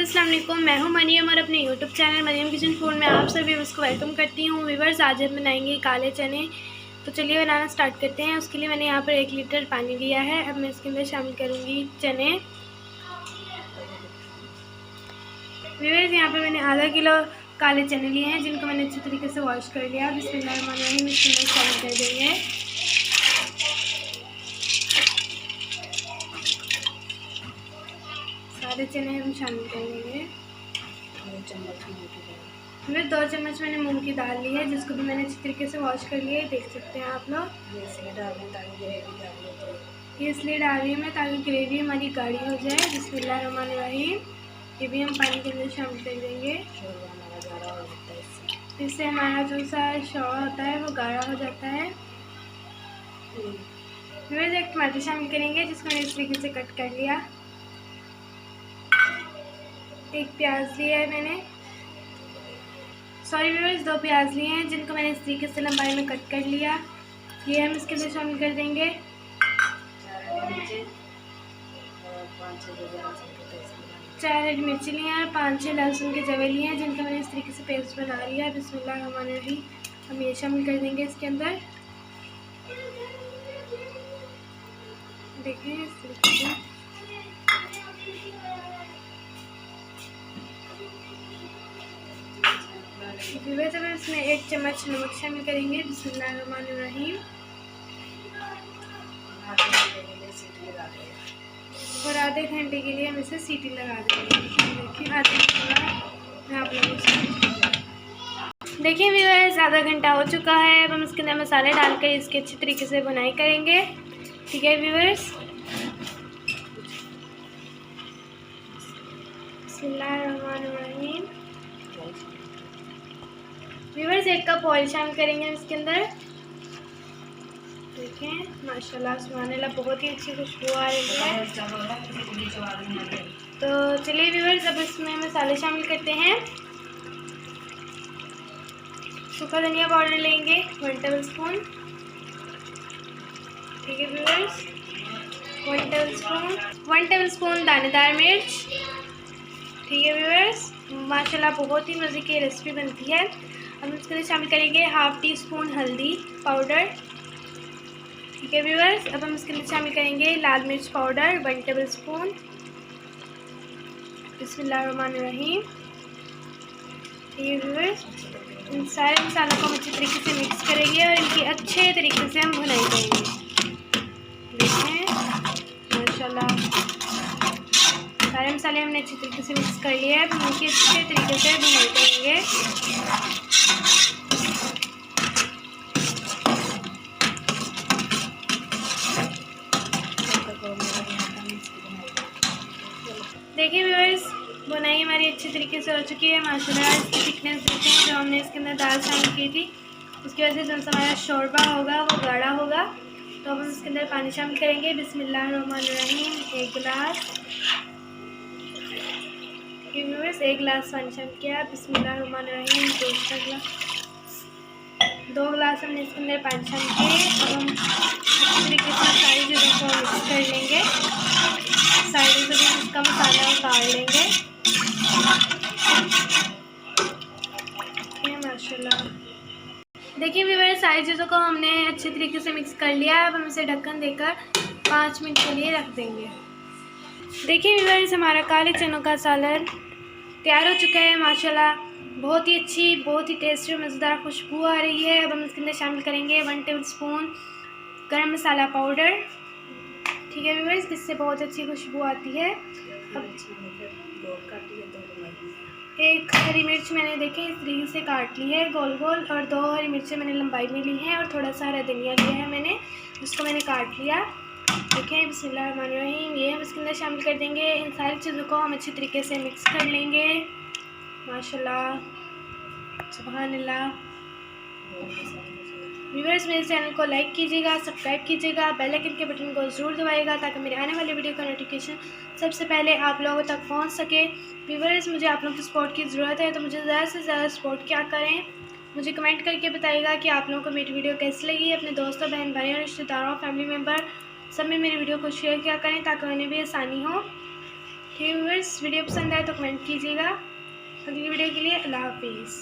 अस्सलाम वालेकुम। मैं हूं मरियम और अपने YouTube channel Mariam kitchen food में आप सभी उसको वेलकम करती हूं। व्यूअर्स, आज हम बनाएंगे काले चने। तो चलिए बनाना स्टार्ट करते हैं। उसके लिए मैंने यहाँ पर 1 लीटर पानी लिया है। अब मैं इसके अंदर शामिल करूँगी चने। व्यूअर्स, यहाँ पर मैंने आधा किलो काले चने लिए हैं जिनको मैंने अच्छी तरीके से वॉश कर लिया। बिस्मिल्लाहिर्रहमानिर्रहीम इसके अंदर शामिल कर देंगे। सारे चने हम शामिल कर देंगे। 2 चम्मच मैंने मूंग की दाल ली है जिसको भी मैंने अच्छी तरीके से वॉश कर लिया है। देख सकते हैं आप लोग। ये इसलिए डाल रही हूँ मैं ताकि ग्रेवी हमारी गाढ़ी हो जाए। बिस्मिल्लाहिर्रहमानिर्रहीम ये भी हम पानी के अंदर शामिल कर देंगे। इससे हमारा जो सा शोर होता है वो गाढ़ा हो जाता है। फिर एक टमाटर शामिल करेंगे जिसको मैंने इस तरीके से कट कर लिया। 1 प्याज लिया है मैंने, सॉरी व्यूअर्स 2 प्याज लिए हैं जिनको मैंने इस तरीके से लंबाई में कट कर लिया। ये हम इसके अंदर शामिल कर देंगे। 4 हरी मिर्ची लिए हैं और 5-6 लहसुन के जवे लिए हैं जिनका मैंने इस तरीके से पेस्ट बना लिया है। बिस्मिल्लाहिर्रहमानिर्रहीम हम ये शामिल कर देंगे इसके अंदर। देखिए इस तरीके से व्यूअर्स, अब इसमें 1 चम्मच नमक शामिल करेंगे। बिस्मिल्लाहिर्रहमानिर्रहीम और आधे घंटे के लिए हम इसे सीटी लगा देंगे। देखिए आधे घंटा मैं आप लोगों से देखिए व्यूअर्स, आधा घंटा हो चुका है। अब हम इसके अंदर मसाले डालकर इसकी अच्छी तरीके से बुनाई करेंगे। ठीक है व्यूअर्स, बिस्मिल्लाहिर्रहमानिर्रहीम व्यूअर्स 1 कप ऑयल शामिल करेंगे इसके अंदर। देखें माशाल्लाह सुभानअल्लाह बहुत ही अच्छी खुशबू आ रही है। तो चलिए व्यूअर्स, अब इसमें मसाले शामिल करते हैं। सूखा धनिया पाउडर लेंगे 1 टेबल स्पून। ठीक है व्यूअर्स, 1 टेबल स्पून दानेदार मिर्च। ठीक है व्यूअर्स, माशाल्लाह बहुत ही मज़े की रेसिपी बनती है। हम इसके लिए शामिल करेंगे 1/2 टीस्पून हल्दी पाउडर। ठीक है व्यूअर्स, अब हम इसके लिए शामिल करेंगे लाल मिर्च पाउडर 1 टेबल स्पून। बिस्मिल्लाहिर्रहमानिर्रहीम। ठीक है व्यूअर्स, इन सारे मसालों को हम अच्छी तरीके से मिक्स करेंगे और इनकी अच्छे तरीके से हम भुनाई करेंगे। देखें माशाल्लाह सारे मसाले हमने अच्छी तरीके से मिक्स कर लिए हैं। अब इनकी अच्छे तरीके से भुनाई करेंगे। देखिए व्यूअर्स, बुनाई हमारी अच्छी तरीके से हो चुकी है। माशाल्लाह इसकी थिकनेस देखें। जो हमने इसके अंदर दाल शामिल की थी उसकी वजह से जो हमारा शोरबा होगा वो गाढ़ा होगा। तो अब हम इसके अंदर पानी शामिल करेंगे। बिस्मिल्लाहिर्रहमानिर्रहीम 1 गिलास। व्यूअर्स 1 गिलास पानी शामिल किया। बिस्मिल्लाहिर्रहमानिर्रहीम 2 गिलास हमने इसके अंदर पानी शामिल किए। अब हम अच्छी तरीके से सारी चीज़ों को मिक्स कर लेंगे। साइडों से भी इसका मसाला उतार लेंगे। माशाल्लाह देखिए व्यूअर्स, सारी चीज़ों को हमने अच्छे तरीके से मिक्स कर लिया है। अब हम इसे ढक्कन देकर 5 मिनट के लिए रख देंगे। देखिए व्यूअर्स, हमारा काले चनों का सालन तैयार हो चुका है। माशाल्लाह बहुत ही अच्छी, बहुत ही टेस्टी और मज़ेदार खुशबू आ रही है। अब हम इसके अंदर शामिल करेंगे 1 टेबल स्पून गरम मसाला पाउडर। ठीक है व्यूअर्स, इससे बहुत अच्छी खुशबू आती है। अब 1 हरी मिर्च मैंने देखें इस तरीके से काट ली है गोल गोल, और 2 हरी मिर्चें मैंने लंबाई में ली हैं, और थोड़ा सा हरा धनिया लिया है मैंने, जिसको मैंने काट लिया। देखें बिस्मिल्लाहिर्रहमानिर्रहीम ये हम इसके अंदर शामिल कर देंगे। इन सारी चीज़ों को हम अच्छी तरीके से मिक्स कर लेंगे। माशाल्लाह सुभानअल्लाह। व्यूअर्स, मेरे चैनल को लाइक कीजिएगा, सब्सक्राइब कीजिएगा, बेल आइकन के बटन को ज़रूर दबाइएगा ताकि मेरे आने वाले वीडियो का नोटिफिकेशन सबसे पहले आप लोगों तक पहुंच सके। व्यूअर्स, मुझे आप लोगों की सपोर्ट की ज़रूरत है, तो मुझे ज़्यादा से ज़्यादा सपोर्ट क्या करें। मुझे कमेंट करके बताइएगा कि आप लोगों को मेरी वीडियो कैसी लगी। अपने दोस्तों, बहन भाई और रिश्तेदारों, फैमिली मेम्बर सब में मेरी वीडियो को शेयर किया करें ताकि उन्हें भी आसानी हो। व्यूअर्स वीडियो पसंद आए तो कमेंट कीजिएगा। अगली वीडियो के लिए अल्लाह हाफिज़।